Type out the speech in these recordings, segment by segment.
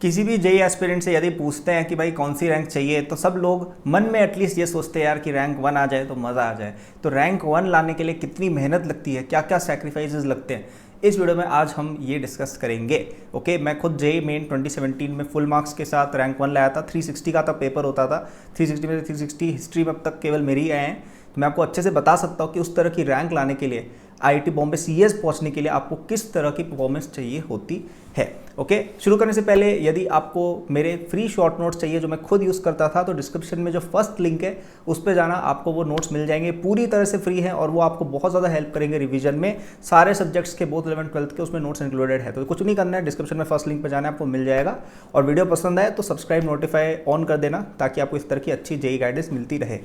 किसी भी JEE aspirant से यदि पूछते हैं कि भाई कौन सी रैंक चाहिए, तो सब लोग मन में एटलीस्ट ये सोचते हैं यार कि रैंक 1 आ जाए तो मज़ा आ जाए। तो रैंक 1 लाने के लिए कितनी मेहनत लगती है, क्या क्या सेक्रीफाइसेस लगते हैं, इस वीडियो में आज हम ये डिस्कस करेंगे। ओके, मैं खुद जेई मेन 2017 में फुल मार्क्स के साथ रैंक 1 लाया था। 360 का तब पेपर होता था, 360 में से 360 हिस्ट्री में अब तक केवल मेरी आए हैं। तो मैं आपको अच्छे से बता सकता हूँ कि उस तरह की रैंक लाने के लिए, आईआईटी बॉम्बे सीएस पहुंचने के लिए आपको किस तरह की परफॉर्मेंस चाहिए होती है। ओके, शुरू करने से पहले यदि आपको मेरे फ्री शॉर्ट नोट्स चाहिए जो मैं खुद यूज़ करता था, तो डिस्क्रिप्शन में जो फर्स्ट लिंक है उस पर जाना, आपको वो नोट्स मिल जाएंगे, पूरी तरह से फ्री है और वो आपको बहुत ज़्यादा हेल्प करेंगे रिवीजन में। सारे सब्जेक्ट्स के, बोथ 11th 12th के, उसमें नोट्स इंक्लूडेड है। तो कुछ नहीं करना है, डिस्क्रिप्शन में फर्स्ट लिंक पर जाना है, आपको मिल जाएगा। और वीडियो पसंद आए तो सब्सक्राइब, नोटिफाई ऑन कर देना ताकि आपको इस तरह की अच्छी जेई गाइडेंस मिलती रहे।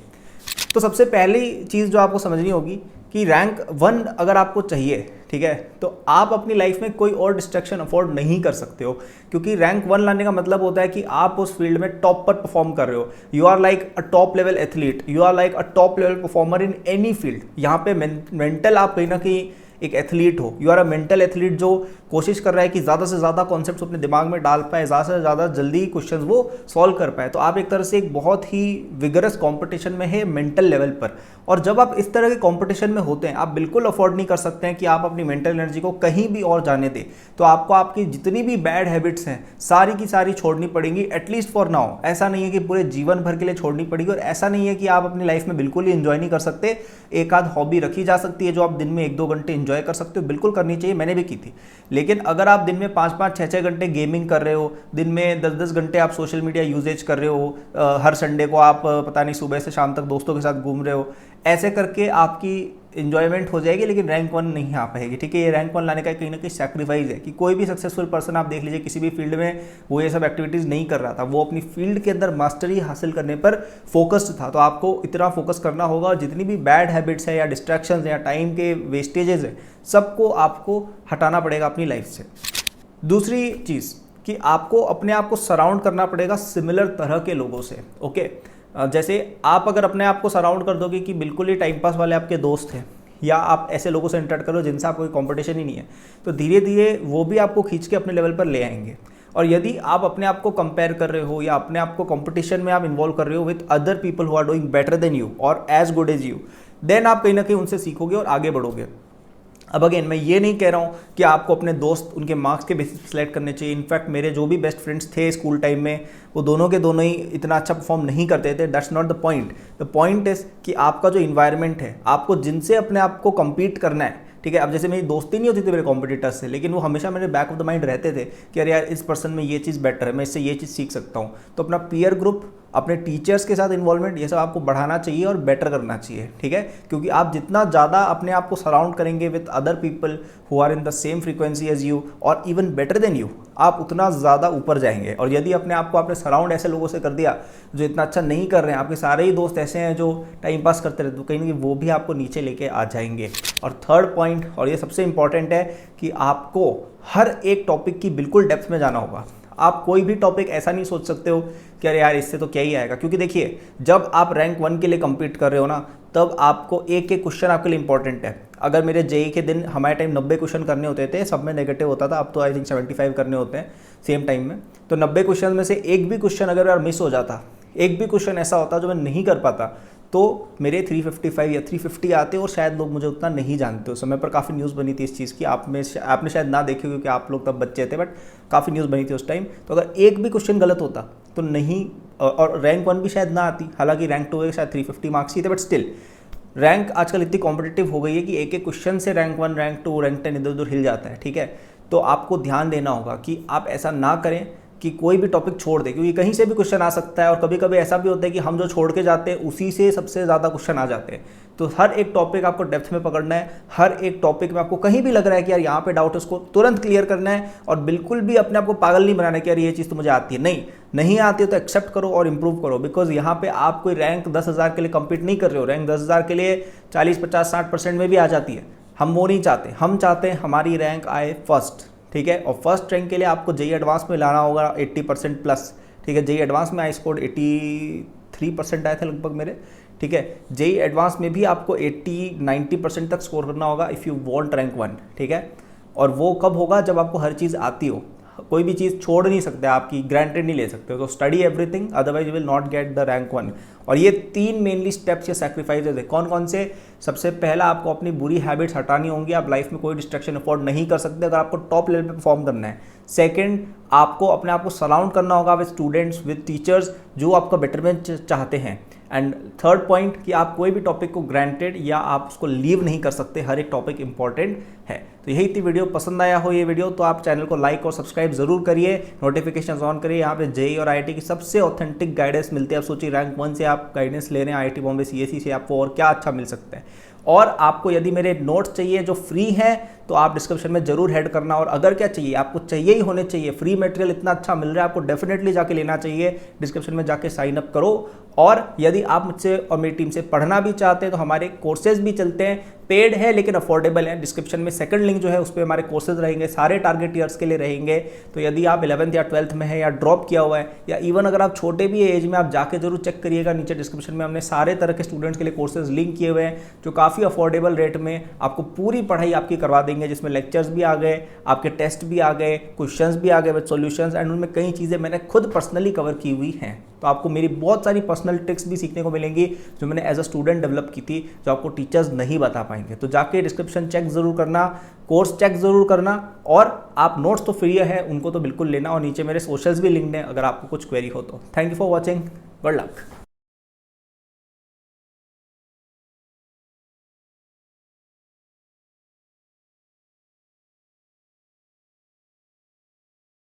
तो सबसे पहली चीज़ जो आपको समझनी होगी कि रैंक 1 अगर आपको चाहिए, ठीक है, तो आप अपनी लाइफ में कोई और डिस्ट्रैक्शन अफोर्ड नहीं कर सकते हो, क्योंकि रैंक 1 लाने का मतलब होता है कि आप उस फील्ड में टॉप पर परफॉर्म कर रहे हो। You are like a top level athlete, you are like a top level performer in any field. यहाँ पे मेंटल आप कहीं ना कहीं एक एथलीट हो, you are a mental athlete जो कोशिश कर रहा है कि ज़्यादा से ज़्यादा कॉन्सेप्ट्स अपने दिमाग में डाल पाए, ज़्यादा से ज़्यादा जल्दी क्वेश्चंस वो सॉल्व कर पाए। तो आप एक तरह से एक बहुत ही विगरस कंपटीशन में है मेंटल लेवल पर। और जब आप इस तरह के कंपटीशन में होते हैं, आप बिल्कुल अफोर्ड नहीं कर सकते हैं कि आप अपनी मेंटल एनर्जी को कहीं भी और जाने दें। तो आपको आपकी जितनी भी बैड हैबिट्स हैं सारी की सारी छोड़नी पड़ेंगी, एटलीस्ट फॉर नाउ। ऐसा नहीं है कि पूरे जीवन भर के लिए छोड़नी पड़ेगी, और ऐसा नहीं है कि आप अपनी लाइफ में बिल्कुल ही एंजॉय नहीं कर सकते। एक आध हॉबी रखी जा सकती है जो आप दिन में 1-2 घंटे एंजॉय कर सकते हो, बिल्कुल करनी चाहिए, मैंने भी की थी। लेकिन अगर आप दिन में 5-5, 6-6 घंटे गेमिंग कर रहे हो, दिन में 10-10 घंटे आप सोशल मीडिया यूजेज कर रहे हो, हर संडे को आप पता नहीं सुबह से शाम तक दोस्तों के साथ घूम रहे हो, ऐसे करके आपकी इंजॉयमेंट हो जाएगी लेकिन रैंक 1 नहीं आ पाएगी। ठीक है, ये रैंक 1 लाने का कहीं ना कहीं सैक्रिफाइस है कि कोई भी सक्सेसफुल पर्सन आप देख लीजिए किसी भी फील्ड में, वो ये सब एक्टिविटीज़ नहीं कर रहा था, वो अपनी फील्ड के अंदर मास्टरी हासिल करने पर फोकस्ड था। तो आपको इतना फोकस करना होगा, और जितनी भी बैड हैबिट्स है या डिस्ट्रैक्शंस या टाइम के वेस्टेजेस है, सबको आपको हटाना पड़ेगा अपनी लाइफ से। दूसरी चीज़ कि आपको अपने आप को सराउंड करना पड़ेगा सिमिलर तरह के लोगों से। ओके, जैसे आप अगर अपने आप को सराउंड कर दोगे कि बिल्कुल ही टाइम पास वाले आपके दोस्त हैं, या आप ऐसे लोगों से इंटरेक्ट करो जिनसे आपको कोई कंपटीशन ही नहीं है, तो धीरे धीरे वो भी आपको खींच के अपने लेवल पर ले आएंगे। और यदि आप अपने आप को कंपेयर कर रहे हो या अपने आप को कंपटीशन में आप इन्वॉल्व कर रहे हो with other people who are doing better than you और as good as you, then आप कहीं ना कहीं उनसे सीखोगे और आगे बढ़ोगे। अब अगेन मैं ये नहीं कह रहा हूँ कि आपको अपने दोस्त उनके मार्क्स के बेसिस पर सिलेक्ट करने चाहिए। इनफैक्ट मेरे जो भी बेस्ट फ्रेंड्स थे स्कूल टाइम में, वो दोनों के दोनों ही इतना अच्छा परफॉर्म नहीं करते थे। That's not the point. The point is कि आपका जो इन्वायरमेंट है, आपको जिनसे अपने आप को कम्पीट करना है, ठीक है। अब जैसे मेरी दोस्ती नहीं होती थी मेरे कॉम्पिटिटर्स से, लेकिन वो हमेशा मेरे बैक ऑफ द माइंड रहते थे कि अरे यार इस पर्सन में ये चीज़ बेटर है, मैं इससे ये चीज़ सीख सकता हूँ। तो अपना पीयर ग्रुप, अपने टीचर्स के साथ इन्वॉल्वमेंट, ये सब आपको बढ़ाना चाहिए और बेटर करना चाहिए, ठीक है। क्योंकि आप जितना ज़्यादा अपने आप को सराउंड करेंगे with other people who are in the same frequency as you और इवन बेटर देन यू, आप उतना ज़्यादा ऊपर जाएंगे। और यदि अपने आप को आपने सराउंड ऐसे लोगों से कर दिया जो इतना अच्छा नहीं कर रहे हैं, आपके सारे ही दोस्त ऐसे हैं जो टाइम पास करते रहते, तो कहीं ना कहीं वो भी आपको नीचे लेके आ जाएंगे। और थर्ड पॉइंट, और ये सबसे इंपॉर्टेंट है, कि आपको हर एक टॉपिक की बिल्कुल डेप्थ में जाना होगा। आप कोई भी टॉपिक ऐसा नहीं सोच सकते हो कि अरे यार इससे तो क्या ही आएगा, क्योंकि देखिए जब आप रैंक 1 के लिए compete कर रहे हो ना, तब आपको एक एक क्वेश्चन आपके लिए इंपॉर्टेंट है। अगर मेरे जेई के दिन हमारे टाइम 90 क्वेश्चन करने होते थे, सब में नेगेटिव होता था, अब तो आई थिंक 75 करने होते हैं सेम टाइम में। तो 90 क्वेश्चन में से एक भी क्वेश्चन अगर यार मिस हो जाता, एक भी क्वेश्चन ऐसा होता जो मैं नहीं कर पाता, तो मेरे 355 या 350 आते, और शायद लोग मुझे उतना नहीं जानते। उस समय पर काफ़ी न्यूज़ बनी थी इस चीज़ की, आपने शायद ना देखी क्योंकि आप लोग तब बच्चे थे, बट काफ़ी न्यूज़ बनी थी उस टाइम। तो अगर एक भी क्वेश्चन गलत होता तो नहीं, और रैंक 1 भी शायद ना आती, हालांकि रैंक 2 शायद 350 मार्क्स ही थे, बट स्टिल रैंक आजकल इतनी कॉम्पिटिटिव हो गई है कि एक एक क्वेश्चन से रैंक 1, रैंक 2, रैंक 10 इधर उधर हिल जाता है, ठीक है। तो आपको ध्यान देना होगा कि आप ऐसा ना करें कि कोई भी टॉपिक छोड़ दे, क्योंकि कहीं से भी क्वेश्चन आ सकता है। और कभी कभी ऐसा भी होता है कि हम जो छोड़ के जाते हैं उसी से सबसे ज़्यादा क्वेश्चन आ जाते हैं। तो हर एक टॉपिक आपको डेप्थ में पकड़ना है। हर एक टॉपिक में आपको कहीं भी लग रहा है कि यार यहाँ पे डाउट है, उसको तुरंत क्लियर करना है। और बिल्कुल भी अपने आप को पागल नहीं बनाना कि यार ये चीज़ तो मुझे आती है, नहीं आती है तो एक्सेप्ट करो और इंप्रूव करो। बिकॉज यहाँ पे आप कोई रैंक 10,000 के लिए कम्पीट नहीं कर रहे हो। रैंक 10,000 के लिए 40, 50, 60% में भी आ जाती है। हम वो नहीं चाहते, हम चाहते हैं हमारी रैंक आए फर्स्ट, ठीक है। और फर्स्ट रैंक के लिए आपको जेई एडवांस में लाना होगा 80% प्लस, ठीक है। जेई एडवांस में आई स्कोर 83% आए थे लगभग मेरे, ठीक है। जेई एडवांस में भी आपको 80-90% तक स्कोर करना होगा इफ़ यू वांट रैंक 1, ठीक है। और वो कब होगा, जब आपको हर चीज़ आती हो। कोई भी चीज़ छोड़ नहीं सकते, आपकी ग्रांटेड नहीं ले सकते। तो study everything, otherwise you will not get the rank 1। और ये 3 मेनली स्टेप्स या सैक्रिफाइसेज है। कौन कौन से? सबसे पहला, आपको अपनी बुरी हैबिट्स हटानी होंगी। आप लाइफ में कोई डिस्ट्रैक्शन अफोर्ड नहीं कर सकते अगर आपको टॉप लेवल पे परफॉर्म करना है। सेकंड, आपको अपने आप को सराउंड करना होगा विद स्टूडेंट्स, विद टीचर्स जो आपका बेटरमेंट चाहते हैं। एंड थर्ड पॉइंट कि आप कोई भी टॉपिक को ग्रांटेड या आप उसको लीव नहीं कर सकते, हर एक टॉपिक इंपॉर्टेंट है। तो यही थी वीडियो। पसंद आया हो ये वीडियो तो आप चैनल को लाइक और सब्सक्राइब जरूर करिए, नोटिफिकेशन ऑन करिए। यहाँ पे जेईई और आईआईटी की सबसे ऑथेंटिक गाइडेंस मिलती है। आप सोचिए रैंक 1 से आप गाइडेंस ले रहे हैं, आईआईटी बॉम्बे सीएसई से, आपको और क्या अच्छा मिल सकता है। और आपको यदि मेरे नोट्स चाहिए जो फ्री हैं तो आप डिस्क्रिप्शन में जरूर हेड करना। और अगर क्या चाहिए, आपको चाहिए ही होने चाहिए, फ्री मटेरियल इतना अच्छा मिल रहा है आपको, डेफिनेटली जाके लेना चाहिए। डिस्क्रिप्शन में जाके साइन अप करो। और यदि आप मुझसे और मेरी टीम से पढ़ना भी चाहते हैं तो हमारे कोर्सेज भी चलते हैं, पेड है लेकिन अफोर्डेबल है। डिस्क्रिप्शन में सेकंड लिंक जो है उस पर हमारे कोर्सेज रहेंगे, सारे टारगेट ईयर्स के लिए रहेंगे। तो यदि आप 11th या 12th में है या ड्रॉप किया हुआ है, या इवन अगर आप छोटे भी एज में, आप जाके जरूर चेक करिएगा। नीचे डिस्क्रिप्शन में हमने सारे तरह के स्टूडेंट्स के लिए कोर्सेज लिंक किए हुए हैं जो काफ़ी अफोर्डेबल रेट में आपको पूरी पढ़ाई आपकी करवा देंगे, जिसमें लेक्चर्स भी आ गए, आपके टेस्ट भी आ गए, क्वेश्चंस भी आ गए विद सॉल्यूशंस, एंड उनमें कई चीज़ें मैंने खुद पर्सनली कवर की हुई हैं। तो आपको मेरी बहुत सारी पर्सनल ट्रिक्स भी सीखने को मिलेंगी जो मैंने एज अ स्टूडेंट डेवलप की थी, जो आपको टीचर्स नहीं बता पाएंगे। तो जाके डिस्क्रिप्शन चेक जरूर करना, कोर्स चेक जरूर करना, और आप नोट्स तो फ्री है उनको तो बिल्कुल लेना। और नीचे मेरे सोशल्स भी लिंक्ड हैं अगर आपको कुछ क्वेरी हो तो। Thank you for watching, good luck.